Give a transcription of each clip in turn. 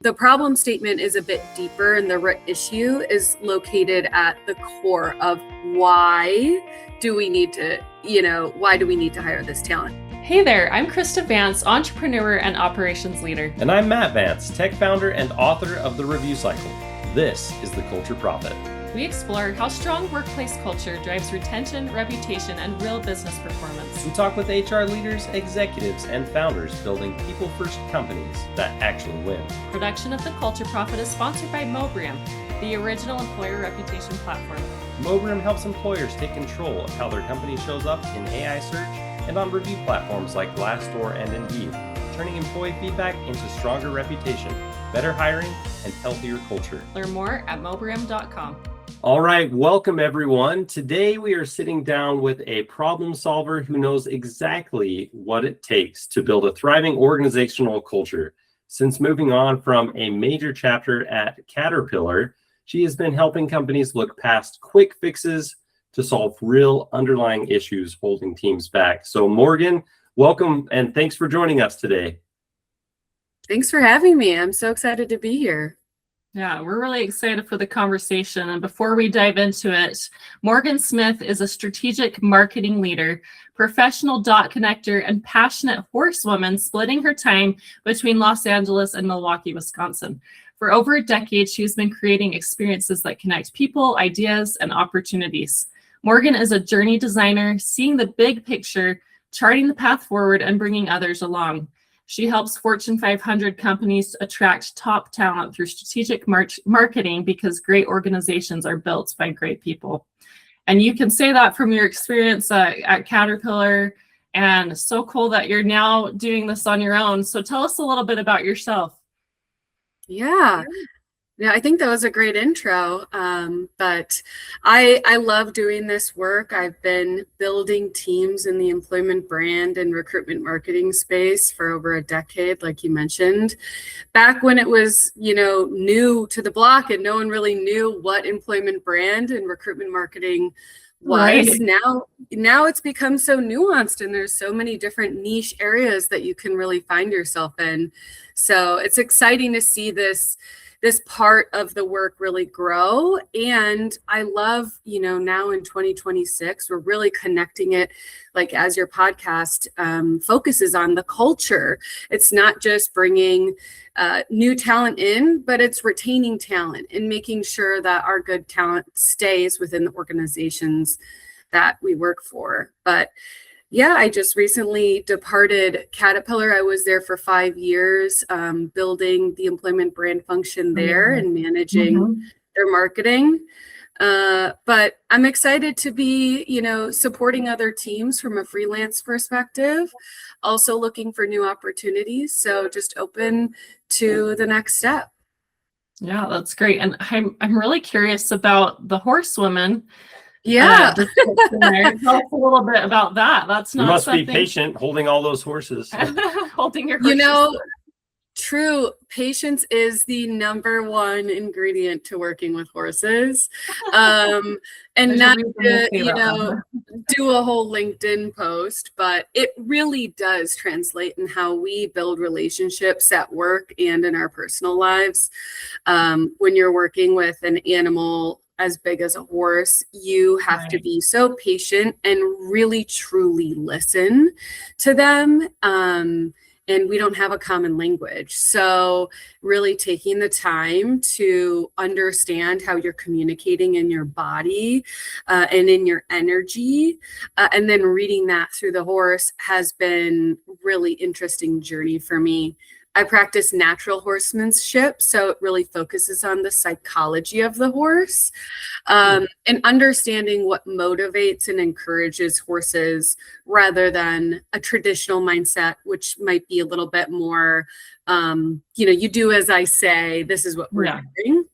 The problem statement is a bit deeper, and the root issue is located at the core of why do we need to hire this talent? Hey there, I'm Krista Vance, entrepreneur and operations leader. And I'm Matt Vance, tech founder and author of The Review Cycle. This is The Culture Prophet. We explore how strong workplace culture drives retention, reputation, and real business performance. We talk with HR leaders, executives, and founders building people-first companies that actually win. Production of The Culture Prophet is sponsored by Mobram, the original employer reputation platform. Mobram helps employers take control of how their company shows up in AI search and on review platforms like Glassdoor and Indeed, turning employee feedback into stronger reputation, better hiring, and healthier culture. Learn more at mobram.com. All right, welcome everyone. Today we are sitting down with a problem solver who knows exactly what it takes to build a thriving organizational culture. Since moving on from a major chapter at Caterpillar, she has been helping companies look past quick fixes to solve real underlying issues holding teams back. So Morgan, welcome and thanks for joining us today. Thanks for having me. I'm so excited to be here. Yeah, we're really excited for the conversation. And before we dive into it, Morgan Smith is a strategic marketing leader, professional dot connector, and passionate horsewoman splitting her time between Los Angeles and Milwaukee, Wisconsin. For over a decade, she's been creating experiences that connect people, ideas, and opportunities. Morgan is a journey designer, seeing the big picture, charting the path forward, and bringing others along. She helps Fortune 500 companies attract top talent through strategic marketing because great organizations are built by great people. And you can say that from your experience at Caterpillar, and so cool that you're now doing this on your own. So tell us a little bit about yourself. Yeah, I think that was a great intro. But I love doing this work. I've been building teams in the employment brand and recruitment marketing space for over a decade, like you mentioned. Back when it was, new to the block and no one really knew what employment brand and recruitment marketing was. Right. Now it's become so nuanced and there's so many different niche areas that you can really find yourself in. So it's exciting to see this part of the work really grow. And I love, now in 2026, we're really connecting it, like as your podcast focuses on the culture. It's not just bringing new talent in, but it's retaining talent and making sure that our good talent stays within the organizations that we work for. But yeah, I just recently departed Caterpillar. I was there for 5 years, building the employment brand function there and managing their marketing. But I'm excited to be, supporting other teams from a freelance perspective, also looking for new opportunities. So just open to the next step. Yeah, that's great. And I'm really curious about the horsewoman. Yeah. Tell us a little bit about that. That's not You must something... be patient holding all those horses. Holding your horses. True. Patience is the number one ingredient to working with horses. And not to, do a whole LinkedIn post, but it really does translate in how we build relationships at work and in our personal lives. When you're working with an animal as big as a horse, you have to be so patient and really truly listen to them. And we don't have a common language. So really taking the time to understand how you're communicating in your body and in your energy, and then reading that through the horse has been really interesting journey for me. I practice natural horsemanship, so it really focuses on the psychology of the horse and understanding what motivates and encourages horses rather than a traditional mindset, which might be a little bit more, you do as I say, this is what we're doing.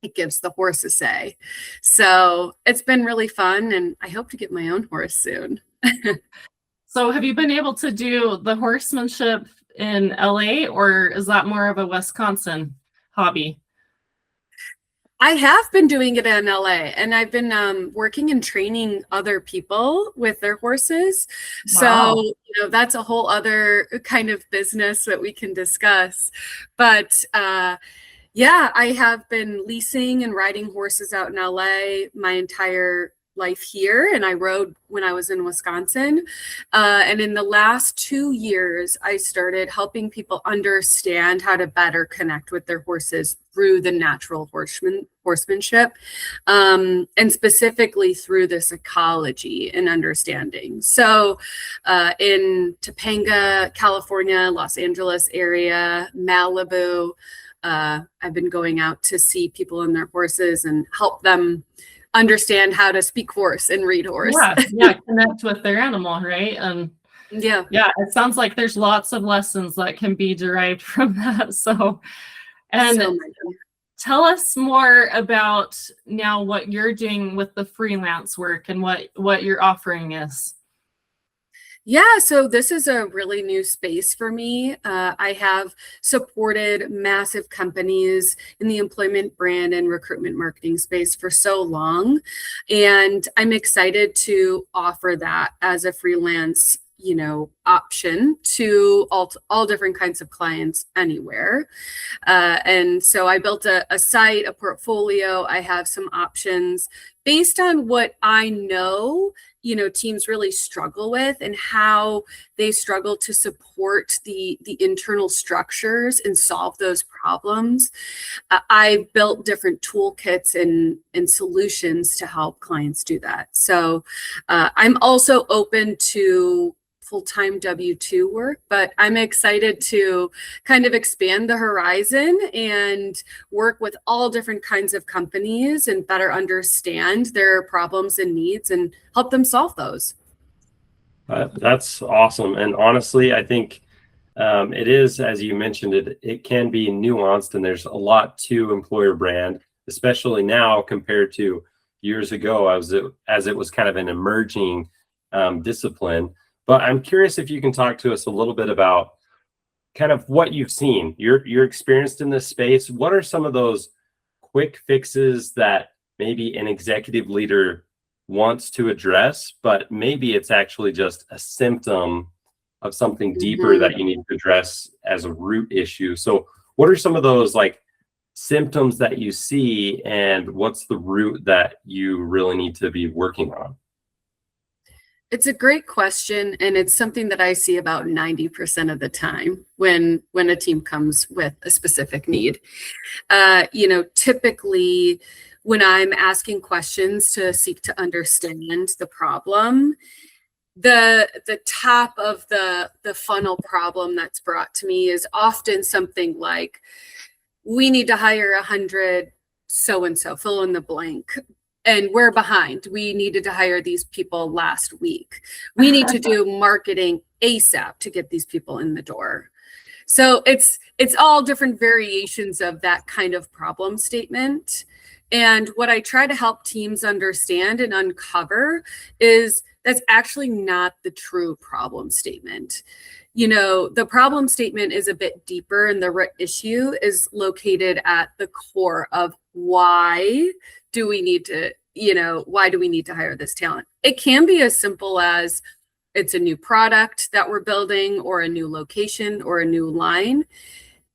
It gives the horse a say. So it's been really fun, and I hope to get my own horse soon. So have you been able to do the horsemanship in LA, or is that more of a Wisconsin hobby? I have been doing it in LA, and I've been working and training other people with their horses. Wow. So, that's a whole other kind of business that we can discuss. But yeah, I have been leasing and riding horses out in LA my entire life here, and I rode when I was in Wisconsin. And in the last 2 years, I started helping people understand how to better connect with their horses through the natural horsemanship, and specifically through the psychology and understanding. So in Topanga, California, Los Angeles area, Malibu, I've been going out to see people and their horses and help them understand how to speak horse and read horse. Yeah, connect with their animal, right? Yeah, it sounds like there's lots of lessons that can be derived from that. So many. Tell us more about now what you're doing with the freelance work and what your offering is. Yeah, so this is a really new space for me. I have supported massive companies in the employment, brand, and recruitment marketing space for so long. And I'm excited to offer that as a freelance, option to all different kinds of clients anywhere. And so I built a site, a portfolio. I have some options based on what I know teams really struggle with and how they struggle to support the internal structures and solve those problems. I built different toolkits and solutions to help clients do that. So I'm also open to full-time W-2 work, but I'm excited to kind of expand the horizon and work with all different kinds of companies and better understand their problems and needs and help them solve those. That's awesome. And honestly, I think it is, as you mentioned, it can be nuanced, and there's a lot to employer brand, especially now compared to years ago, as it was kind of an emerging discipline. But I'm curious if you can talk to us a little bit about kind of what you've seen. You're experienced in this space. What are some of those quick fixes that maybe an executive leader wants to address, but maybe it's actually just a symptom of something deeper that you need to address as a root issue? So what are some of those symptoms that you see, and what's the root that you really need to be working on? It's a great question, and it's something that I see about 90% of the time when a team comes with a specific need. Typically when I'm asking questions to seek to understand the problem, the top of the funnel problem that's brought to me is often something like, we need to hire 100 so-and-so, fill in the blank. And we're behind. We needed to hire these people last week. We need to do marketing ASAP to get these people in the door. So it's all different variations of that kind of problem statement. And what I try to help teams understand and uncover is that's actually not the true problem statement. The problem statement is a bit deeper, and the issue is located at the core of why do we need to hire this talent? It can be as simple as it's a new product that we're building, or a new location, or a new line.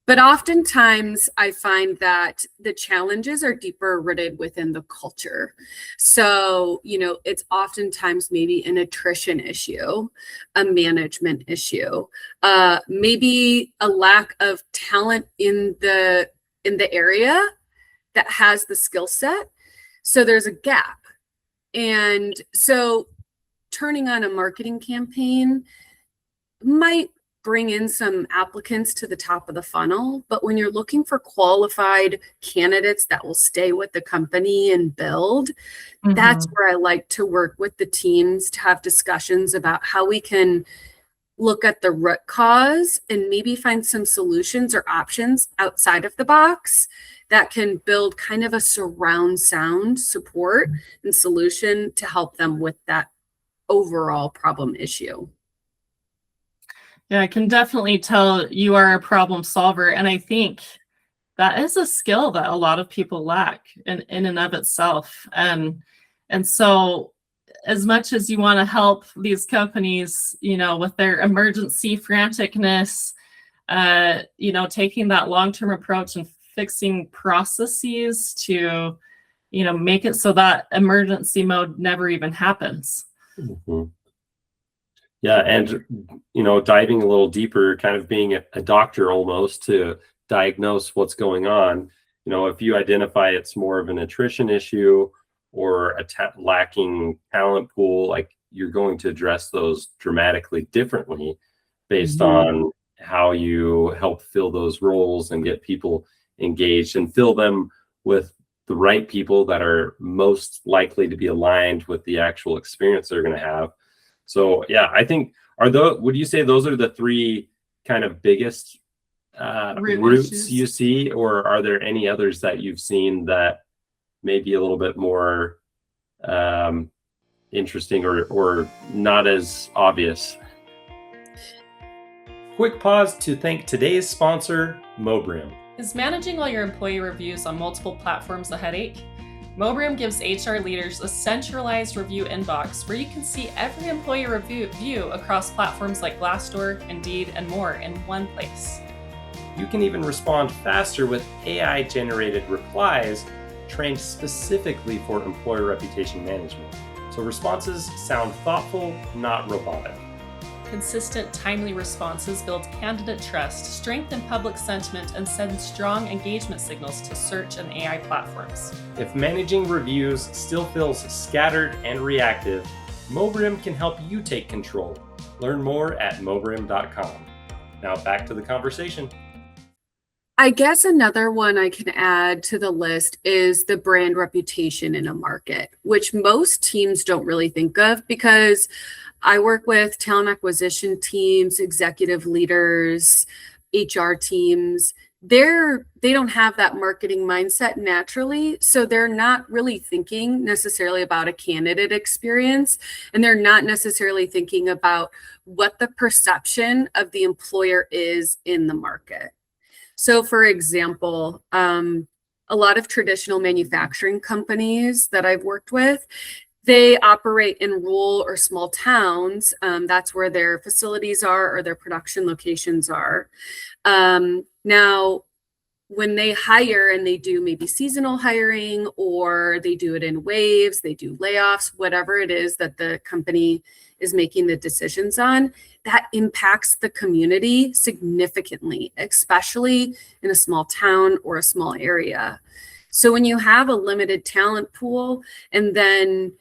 But oftentimes I find that the challenges are deeper rooted within the culture. So, it's oftentimes maybe an attrition issue, a management issue, maybe a lack of talent in the area that has the skill set. So there's a gap. And so turning on a marketing campaign might bring in some applicants to the top of the funnel, but when you're looking for qualified candidates that will stay with the company and build, that's where I like to work with the teams to have discussions about how we can look at the root cause and maybe find some solutions or options outside of the box that can build kind of a surround sound support and solution to help them with that overall problem issue. Yeah, I can definitely tell you are a problem solver. And I think that is a skill that a lot of people lack in and of itself. And so as much as you want to help these companies, with their emergency franticness, taking that long-term approach and fixing processes to, make it so that emergency mode never even happens. Mm-hmm. Yeah. And, diving a little deeper, kind of being a doctor almost to diagnose what's going on. If you identify it's more of an attrition issue or a lacking talent pool, like you're going to address those dramatically differently based on how you help fill those roles and get people engaged and fill them with the right people that are most likely to be aligned with the actual experience they're going to have. So yeah, I think would you say those are the three kind of biggest roots you see, or are there any others that you've seen that may be a little bit more interesting or not as obvious? Quick pause to thank today's sponsor, Mobrim. Is managing all your employee reviews on multiple platforms a headache? Mobrim gives HR leaders a centralized review inbox where you can see every employee review across platforms like Glassdoor, Indeed, and more in one place. You can even respond faster with AI-generated replies trained specifically for employer reputation management. So responses sound thoughtful, not robotic. Consistent, timely responses build candidate trust, strengthen public sentiment, and send strong engagement signals to search and AI platforms. If managing reviews still feels scattered and reactive, Mobrim can help you take control. Learn more at mobrim.com. Now back to the conversation. I guess another one I can add to the list is the brand reputation in a market, which most teams don't really think of, because I work with talent acquisition teams, executive leaders, HR teams. They don't have that marketing mindset naturally, so they're not really thinking necessarily about a candidate experience, and they're not necessarily thinking about what the perception of the employer is in the market. So for example, a lot of traditional manufacturing companies that I've worked with, they operate in rural or small towns. That's where their facilities are or their production locations are. Now, when they hire and they do maybe seasonal hiring, or they do it in waves, they do layoffs, whatever it is that the company is making the decisions on, that impacts the community significantly, especially in a small town or a small area. So when you have a limited talent pool, and then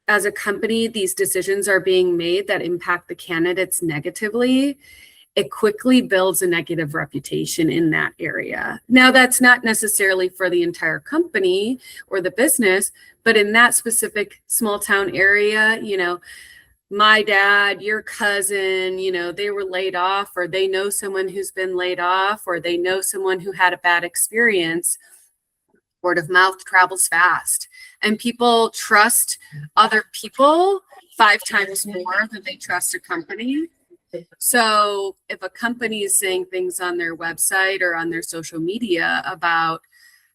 as a company, these decisions are being made that impact the candidates negatively, it quickly builds a negative reputation in that area. Now, that's not necessarily for the entire company or the business, but in that specific small town area, my dad, your cousin, they were laid off, or they know someone who's been laid off, or they know someone who had a bad experience. Word of mouth travels fast, and people trust other people 5 times more than they trust a company. So if a company is saying things on their website or on their social media about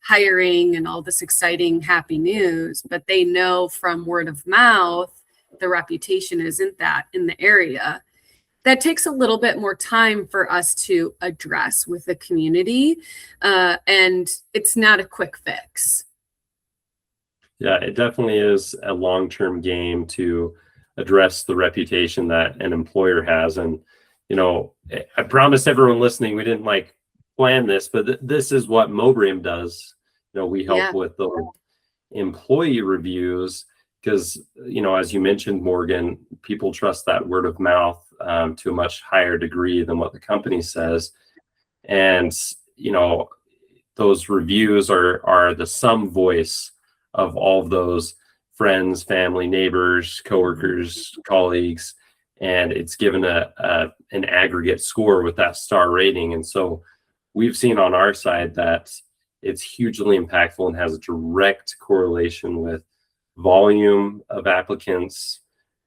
hiring and all this exciting, happy news, but they know from word of mouth the reputation isn't that in the area, that takes a little bit more time for us to address with the community. And it's not a quick fix. Yeah, it definitely is a long-term game to address the reputation that an employer has. And, I promise everyone listening, we didn't plan this, but this is what Mobrim does. We help with the employee reviews because, as you mentioned, Morgan, people trust that word of mouth to a much higher degree than what the company says. And, those reviews are the sum voice of all of those friends, family, neighbors, coworkers, colleagues, and it's given an aggregate score with that star rating. And so we've seen on our side that it's hugely impactful and has a direct correlation with volume of applicants,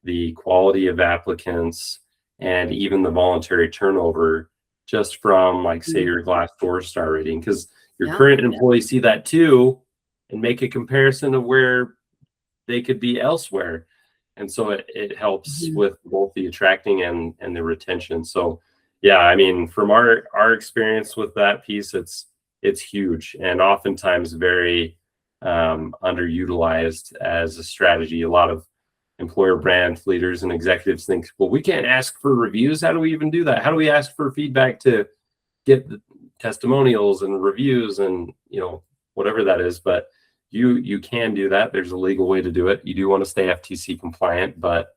the quality of applicants, and even the voluntary turnover just from like say your Glassdoor star rating, because your Yeah. current employees see that too and make a comparison of where they could be elsewhere. And so it helps with both the attracting and the retention. So yeah, I mean, from our experience with that piece, it's huge and oftentimes very underutilized as a strategy. A lot of employer brand leaders and executives think, well, we can't ask for reviews. How do we even do that? How do we ask for feedback to get the testimonials and reviews and, you know, whatever that is? But you can do that. There's a legal way to do it. You do want to stay FTC compliant, but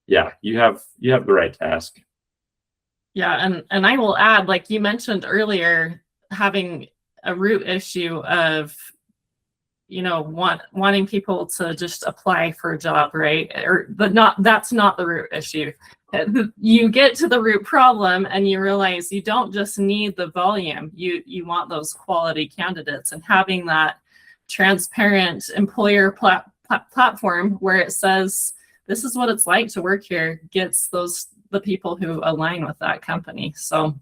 yeah, you have the right to ask. Yeah, and I will add, like you mentioned earlier, having a root issue of, you know, wanting people to just apply for a job, right? That's not the root issue. You get to the root problem and you realize you don't just need the volume. You want those quality candidates, and having that transparent employer platform where it says this is what it's like to work here gets the people who align with that company. So,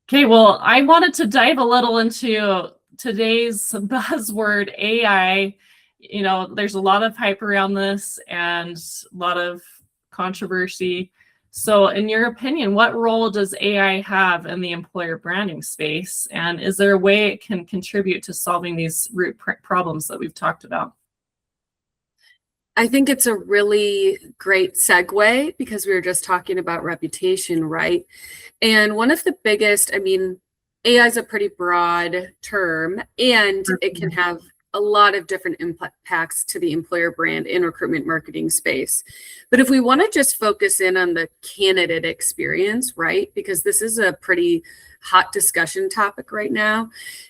okay, well, I wanted to dive a little into today's buzzword, AI. You know, there's a lot of hype around this and a lot of controversy. So in your opinion, what role does AI have in the employer branding space? And is there a way it can contribute to solving these root problems that we've talked about? I think it's a really great segue because we were just talking about reputation, right? And one of the biggest, I mean, AI is a pretty broad term, and it can have a lot of different impacts to the employer brand and recruitment marketing space. But if we want to just focus in on the candidate experience, right, because this is a pretty hot discussion topic right now,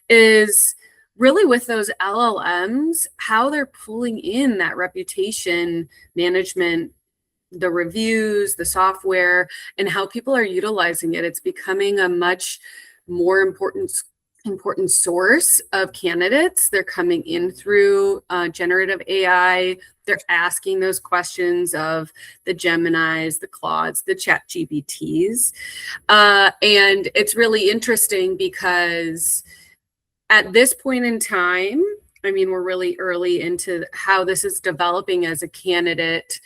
is really with those LLMs, how they're pulling in that reputation management, the reviews, the software, and how people are utilizing it. It's becoming a much more important source of candidates. They're coming in through generative AI. They're asking those questions of the Geminis, the Claudes, the ChatGPTs. And it's really interesting because at this point in time, I mean, we're really early into how this is developing as a candidate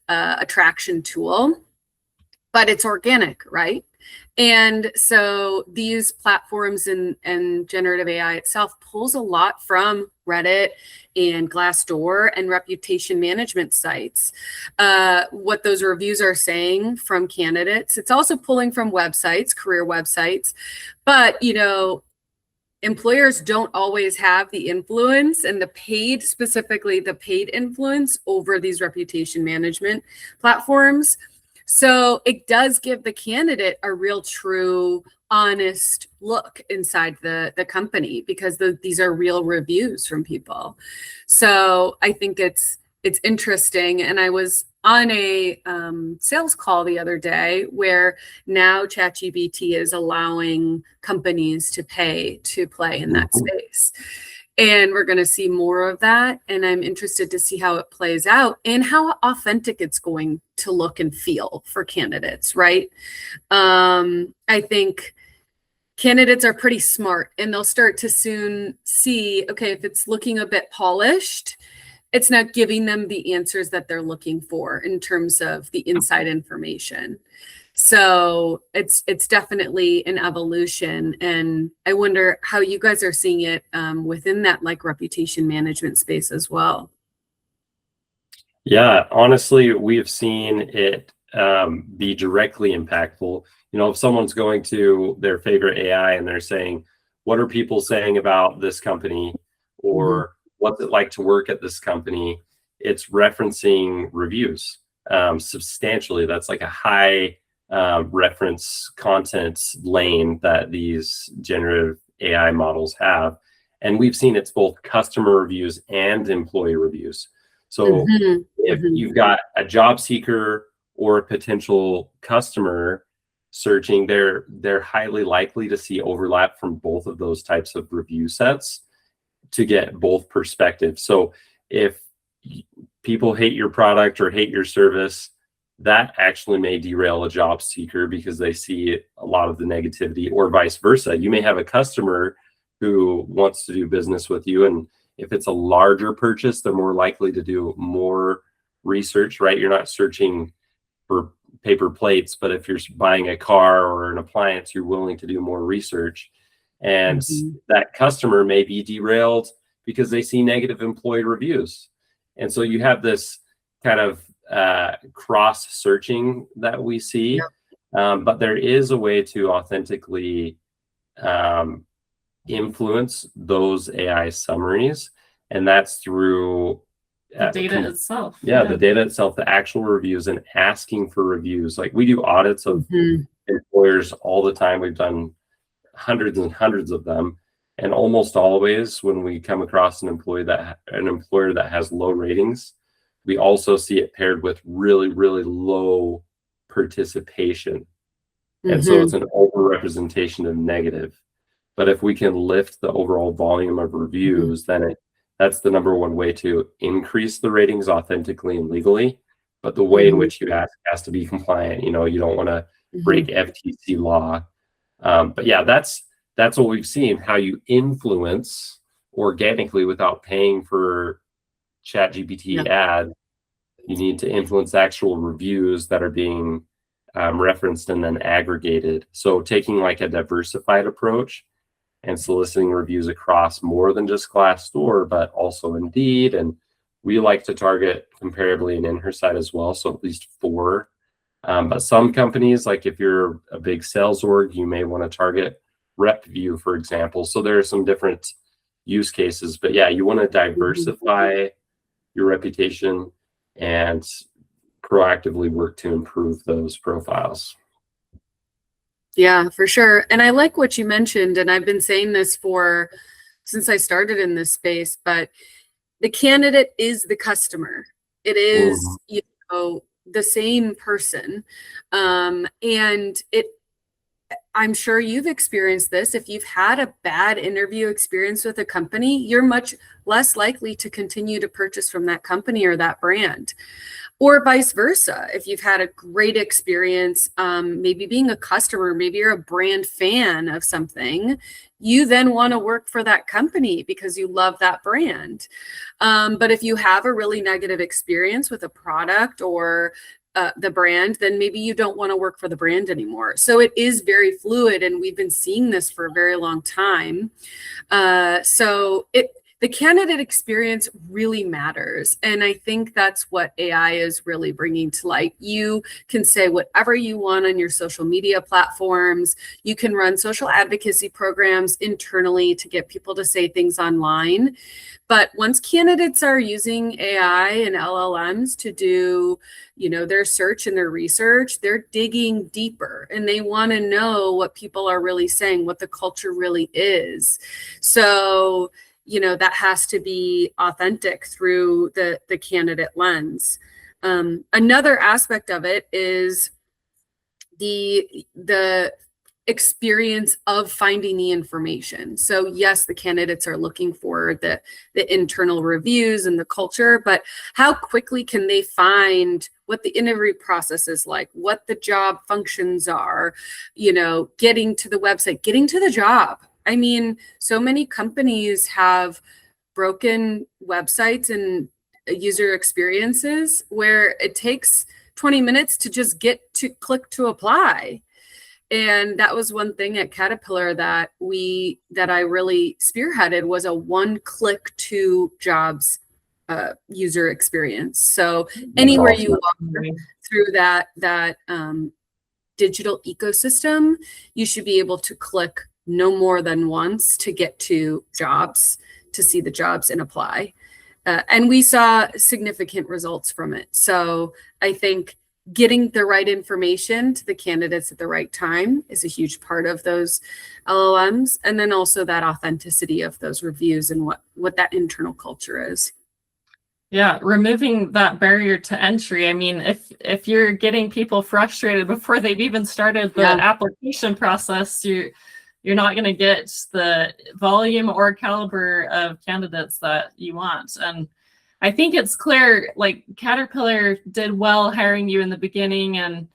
attraction tool, but it's organic, right? And so these platforms and generative AI itself pulls a lot from Reddit and Glassdoor and reputation management sites. What those reviews are saying from candidates, it's also pulling from websites, career websites, but, you know, employers don't always have the influence and specifically the paid influence over these reputation management platforms. So it does give the candidate a real, true, honest look inside the company because these are real reviews from people. So I think it's interesting. And I was on a sales call the other day where now ChatGPT is allowing companies to pay to play in that space. And we're going to see more of that. And I'm interested to see how it plays out and how authentic it's going to look and feel for candidates, right? I think candidates are pretty smart and they'll start to soon see, okay, if it's looking a bit polished, it's not giving them the answers that they're looking for in terms of the inside information. So it's definitely an evolution, and I wonder how you guys are seeing it within that like reputation management space as well. Yeah, honestly, we have seen it be directly impactful. You know, if someone's going to their favorite AI and they're saying, what are people saying about this company, or what's it like to work at this company? It's referencing reviews substantially. That's like a high reference content lane that these generative AI models have. And we've seen it's both customer reviews and employee reviews. So if you've got a job seeker or a potential customer searching, they're highly likely to see overlap from both of those types of review sets to get both perspectives. So if people hate your product or hate your service, that actually may derail a job seeker because they see a lot of the negativity, or vice versa. You may have a customer who wants to do business with you, and if it's a larger purchase, they're more likely to do more research, right? You're not searching for paper plates, but if you're buying a car or an appliance, you're willing to do more research. And that customer may be derailed because they see negative employee reviews. And so you have this kind of cross searching that we see. But there is a way to authentically influence those AI summaries, and that's through the data itself. The data itself, the actual reviews, and asking for reviews. Like, we do audits of employers all the time. We've done hundreds and hundreds of them, and almost always when we come across an employer that has low ratings, we also see it paired with really, really low participation. And so it's an overrepresentation of negative. But if we can lift the overall volume of reviews, then that's the number one way to increase the ratings authentically and legally. But the way in which you ask has to be compliant. You know, you don't want to break FTC law. But yeah, that's what we've seen, how you influence organically without paying for ChatGPT ad. You need to influence actual reviews that are being referenced and then aggregated. So taking like a diversified approach and soliciting reviews across more than just Glassdoor, but also Indeed. And we like to target Comparably and InHerSite as well, so at least 4. But some companies, like if you're a big sales org, you may want to target RepView, for example. So there are some different use cases. But yeah, you want to diversify your reputation and proactively work to improve those profiles. Yeah, for sure. And I like what you mentioned, and I've been saying this since I started in this space, but the candidate is the customer. It is, you know, the same person. And I'm sure you've experienced this. If you've had a bad interview experience with a company, you're much less likely to continue to purchase from that company or that brand. Or vice versa. If you've had a great experience, maybe being a customer, maybe you're a brand fan of something, you then want to work for that company because you love that brand. But if you have a really negative experience with a product or the brand, then maybe you don't want to work for the brand anymore. So it is very fluid, and we've been seeing this for a very long time. The candidate experience really matters. And I think that's what AI is really bringing to light. You can say whatever you want on your social media platforms. You can run social advocacy programs internally to get people to say things online. But once candidates are using AI and LLMs to do, you know, their search and their research, they're digging deeper and they want to know what people are really saying, what the culture really is. So, you know, that has to be authentic through the candidate lens. Another aspect of it is the experience of finding the information. So yes, the candidates are looking for the internal reviews and the culture, but how quickly can they find what the interview process is like, what the job functions are, you know, getting to the website, getting to the job. I mean, so many companies have broken websites and user experiences where it takes 20 minutes to just get to click to apply. And that was one thing at Caterpillar that I really spearheaded, was a one-click to jobs user experience. So anywhere you walk through that digital ecosystem, you should be able to click no more than once to get to jobs, to see the jobs and apply. And we saw significant results from it. So I think getting the right information to the candidates at the right time is a huge part of those LLMs. And then also that authenticity of those reviews and what that internal culture is. Yeah, removing that barrier to entry. I mean, if you're getting people frustrated before they've even started the application process, you're not going to get the volume or caliber of candidates that you want. And I think it's clear, like Caterpillar did well hiring you in the beginning, and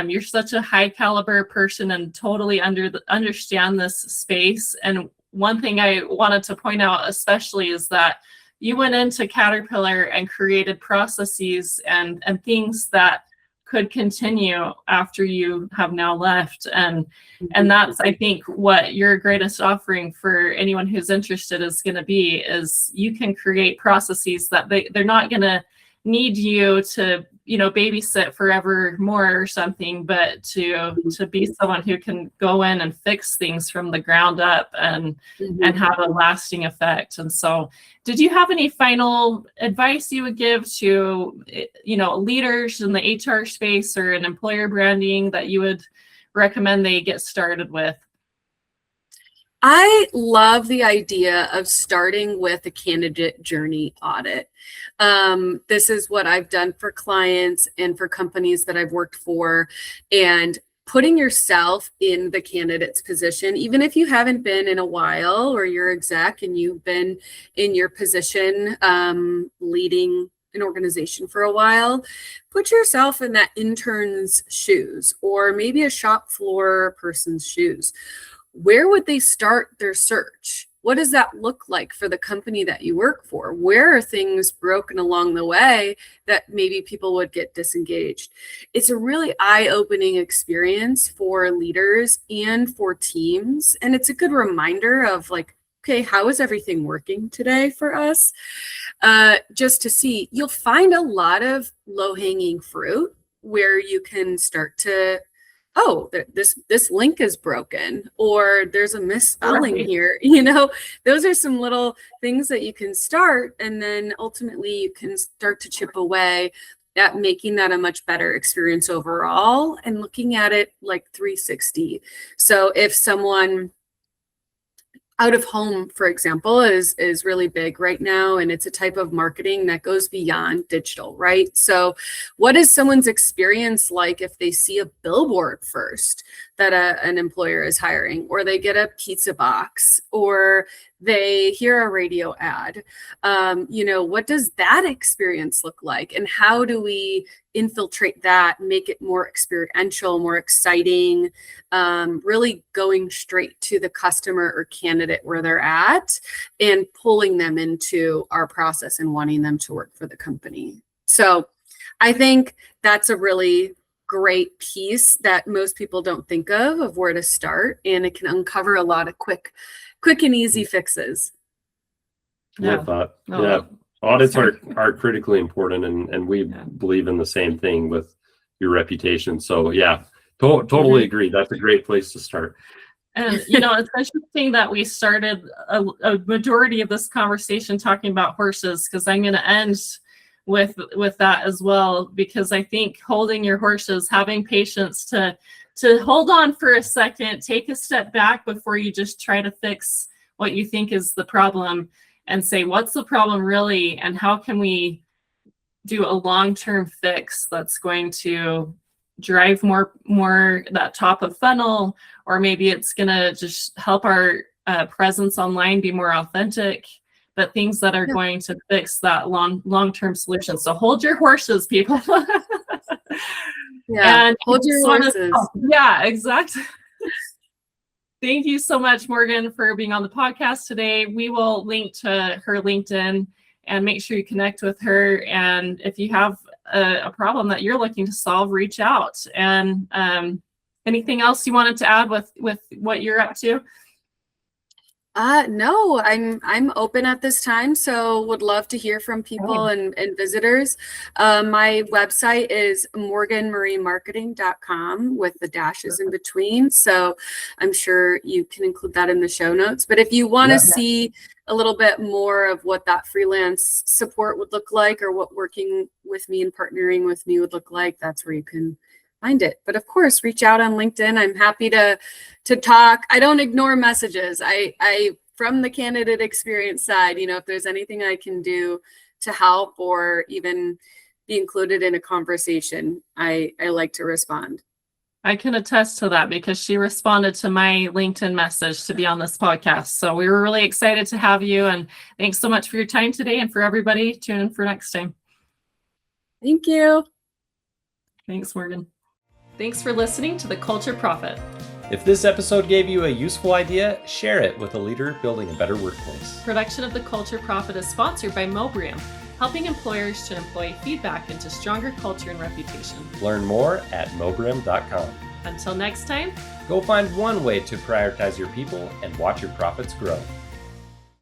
you're such a high caliber person and totally understand this space. And one thing I wanted to point out especially is that you went into Caterpillar and created processes and things that could continue after you have now left. And that's, I think, what your greatest offering for anyone who's interested is going to be, is you can create processes that they're not going to need you to, babysit forever more or something, but to be someone who can go in and fix things from the ground up and have a lasting effect. And so, did you have any final advice you would give to, leaders in the HR space or in employer branding that you would recommend they get started with? I love the idea of starting with a candidate journey audit. This is what I've done for clients and for companies that I've worked for, and putting yourself in the candidate's position, even if you haven't been in a while, or you're exec and you've been in your position leading an organization for a while, put yourself in that intern's shoes, or maybe a shop floor person's shoes. Where would they start their search? What does that look like for the company that you work for? Where are things broken along the way that maybe people would get disengaged? It's a really eye-opening experience for leaders and for teams. And it's a good reminder of like, okay, how is everything working today for us? Just to see, you'll find a lot of low-hanging fruit where you can start to, oh, this link is broken, or there's a misspelling here. Those are some little things that you can start, and then ultimately you can start to chip away at making that a much better experience overall, and looking at it like 360. So if someone out of home, for example, is really big right now, and it's a type of marketing that goes beyond digital, right? So what is someone's experience like if they see a billboard first that an employer is hiring, or they get a pizza box, or they hear a radio ad? What does that experience look like, and how do we infiltrate that, make it more experiential, more exciting, really going straight to the customer or candidate where they're at, and pulling them into our process and wanting them to work for the company. So I think that's a really great piece that most people don't think of where to start, and it can uncover a lot of quick and easy fixes. Yeah. I thought, yeah. Audits are critically important, and we believe in the same thing with your reputation. So yeah, totally agree. That's a great place to start. And it's interesting that we started a majority of this conversation talking about horses, because I'm going to end with that as well, because I think holding your horses, having patience to hold on for a second, take a step back before you just try to fix what you think is the problem, and say, what's the problem really, and how can we do a long-term fix that's going to drive more that top of funnel, or maybe it's going to just help our presence online be more authentic, but things that are going to fix that long-term solution. So hold your horses, people. And hold your horses. Yeah, exactly. Thank you so much, Morgan, for being on the podcast today. We will link to her LinkedIn and make sure you connect with her. And if you have a problem that you're looking to solve, reach out. And anything else you wanted to add with what you're up to? No, I'm open at this time, so would love to hear from people and visitors. My website is morganmariemarketing.com with the dashes in between. So I'm sure you can include that in the show notes. But if you want to see a little bit more of what that freelance support would look like, or what working with me and partnering with me would look like, that's where you can find it. But of course, reach out on LinkedIn. I'm happy to talk. I don't ignore messages. I from the candidate experience side, if there's anything I can do to help, or even be included in a conversation, I like to respond. I can attest to that because she responded to my LinkedIn message to be on this podcast. So we were really excited to have you. And thanks so much for your time today, and for everybody, tune in for next time. Thank you. Thanks, Morgan. Thanks for listening to The Culture Prophet. If this episode gave you a useful idea, share it with a leader building a better workplace. Production of The Culture Prophet is sponsored by Mobrium, helping employers to employ feedback into stronger culture and reputation. Learn more at mobrim.com. Until next time, Go find one way to prioritize your people and watch your profits grow.